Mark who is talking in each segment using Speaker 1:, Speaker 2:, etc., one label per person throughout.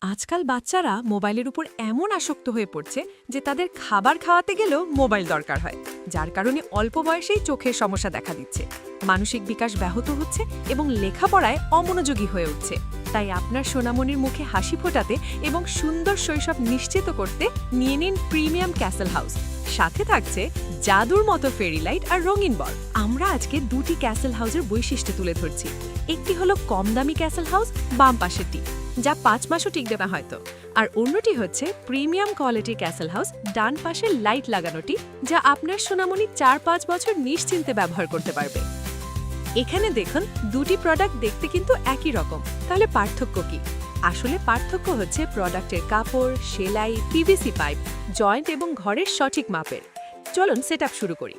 Speaker 1: আজকাল বাচ্চারা মোবাইলের উপর এমন আসক্ত হয়ে পড়ছে যে তাদের খাবার খাওয়াতে গেলেও মোবাইল দরকার হয়, যার কারণে অল্প বয়সেই চোখের সমস্যা দেখা দিচ্ছে, মানসিক বিকাশ ব্যাহত হচ্ছে এবং লেখাপড়ায় অমনোযোগী হয়ে উঠছে। তাই আপনার সোনামণির মুখে হাসি ফোটাতে এবং সুন্দর শৈশব নিশ্চিত করতে নিয়ে নিন প্রিমিয়াম ক্যাসেল হাউস। সাথে থাকছে জাদুর মতো ফেরি লাইট আর রঙিন বল। আমরা আজকে দুটি ক্যাসেল হাউসের বৈশিষ্ট্য তুলে ধরছি। একটি হলো কম দামি ক্যাসেল হাউস, বাম পাশেরটি, যা 5 মাসও টিকবে না হয়তো, আর অন্যটি হচ্ছে প্রিমিয়াম কোয়ালিটি ক্যাসেল হাউস, ডান পাশে লাইট লাগানোটি, যা আপনার সোনামণি 4-5 বছর নিশ্চিন্তে ব্যবহার করতে পারবে। এখানে দেখুন দুটি প্রোডাক্ট দেখতে কিন্তু একই রকম, তাহলে পার্থক্য কি? আসলে পার্থক্য হচ্ছে প্রোডাক্টের কাপড়, সেলাই, পিভিসি পাইপ, জয়েন্ট এবং ঘরের সঠিক মাপের। চলুন সেটআপ শুরু করি।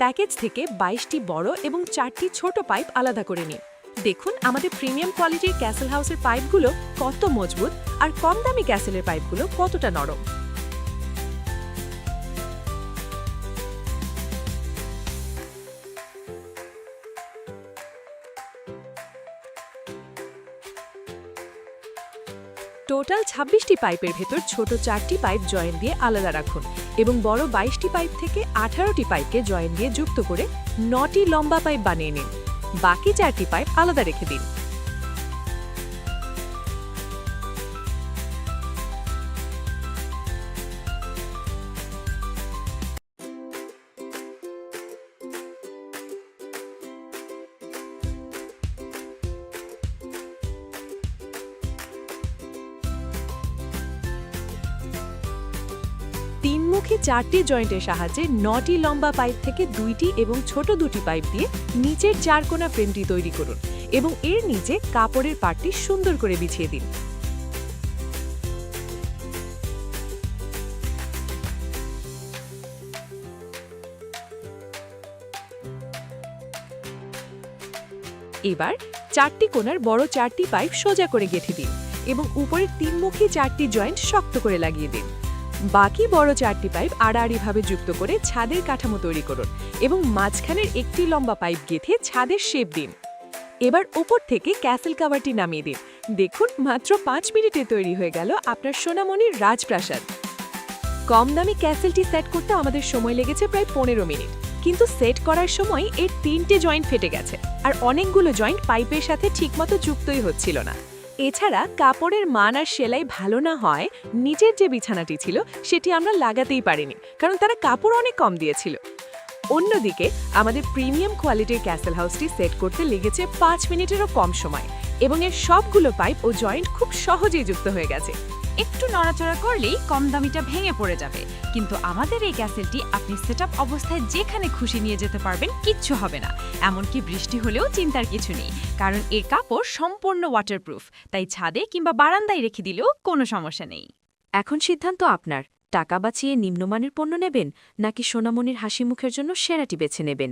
Speaker 1: প্যাকেজ থেকে 22টি বড় এবং 4টি ছোট পাইপ আলাদা করে নিন। দেখুন আমাদের প্রিমিয়াম কোয়ালিটির ক্যাসেল হাউসের পাইপগুলো কত মজবুত আর কম দামি ক্যাসেলের পাইপগুলো কতটা নরম। টোটাল 26টি পাইপের ভেতর ছোট 4টি পাইপ জয়েন্ট দিয়ে আলাদা রাখুন এবং বড় 22টি পাইপ থেকে 18টি পাইপকে জয়েন্ট দিয়ে যুক্ত করে 9টি লম্বা পাইপ বানিয়ে নিন। বাকি 4টি পাইপ আলাদা রেখে দিন। তিনমুখী 4টি জয়েন্টের সাহায্যে 9টি লম্বা পাইপ থেকে 2টি এবং ছোট 2টি পাইপ দিয়ে নিচের 4 কোণা ফ্রেমটি তৈরি করুন এবং এর নিচে কাপড়ের পাটটি সুন্দর করে বিছিয়ে দিন। এবার 4টি কোণার বড় 4টি পাইপ সোজা করে গেঁথে দিন এবং উপরের তিনমুখী 4টি জয়েন্ট শক্ত করে লাগিয়ে দিন। বাকি বড় 4টি পাইপ আড়াআড়িভাবে যুক্ত করে ছাদের কাঠামো তৈরি করুন এবং মাঝখানের একটি লম্বা পাইপ গেঁথে ছাদের শেপ দিন। এবার উপর থেকে ক্যাসেল কাভারটি নামিয়ে দিন। দেখুন মাত্র 5 মিনিটে তৈরি হয়ে গেল আপনার সোনামণির রাজপ্রাসাদ। কম দামি ক্যাসেলটি সেট করতে আমাদের সময় লেগেছে প্রায় 15 মিনিট, কিন্তু সেট করার সময় এর 3টে জয়েন্ট ফেটে গেছে আর অনেকগুলো জয়েন্ট পাইপের সাথে ঠিকমতো যুক্তই হচ্ছিল না। এছাড়া কাপড়ের মান আর সেলাই ভালো না হয় নিচের যে বিছানাটি ছিল সেটি আমরা লাগাতেই পারিনি, কারণ তারা কাপড় অনেক কম দিয়েছিল। অন্যদিকে আমাদের প্রিমিয়াম কোয়ালিটির ক্যাসেল হাউসটি সেট করতে লেগেছে 5 মিনিটেরও কম সময় এবং এর সবগুলো পাইপ ও জয়েন্ট খুব সহজেই যুক্ত হয়ে গেছে।
Speaker 2: একটু নড়াচড়া করলেই কম দামিটা ভেঙে পড়ে যাবে, কিন্তু আমাদের এই ক্যাসেলটি আপনি সেটআপ অবস্থায় যেখানে খুশি নিয়ে যেতে পারবেন, কিচ্ছু হবে না। এমনকি বৃষ্টি হলেও চিন্তার কিছু নেই, কারণ এর কাপড় সম্পূর্ণ ওয়াটারপ্রুফ, তাই ছাদে কিংবা বারান্দায় রেখে দিলেও কোনো সমস্যা নেই।
Speaker 3: এখন সিদ্ধান্ত আপনার, টাকা বাঁচিয়ে নিম্নমানের পণ্য নেবেন নাকি সোনামণির হাসি মুখের জন্য সেরাটি বেছে নেবেন।